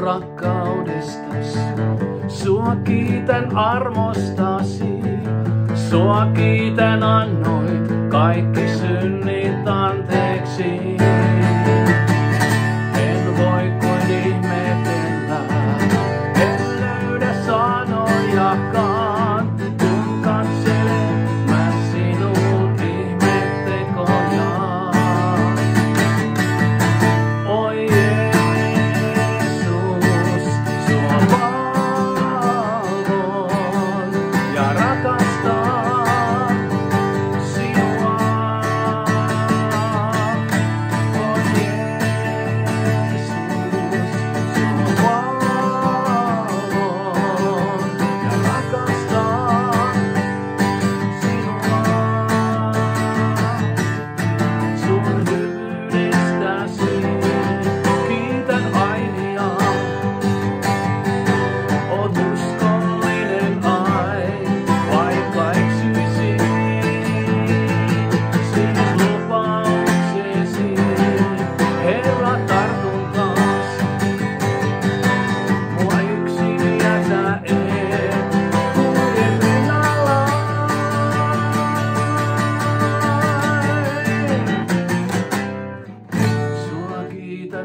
rakkaudestas, sua kiitän armostasi. Sua kiitän annoit kaikki synnit anteeksi. En voi kuin ihmetellä, en löydä sanojakaan, kun katselen mä sinun ihmettekojaan. Oi Jeesus, sua valvon ja rakastan.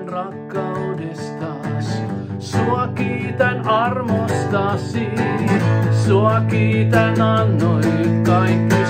Rakkaudestas, sua kiitän armostasi, sua kiitän annoit kaikki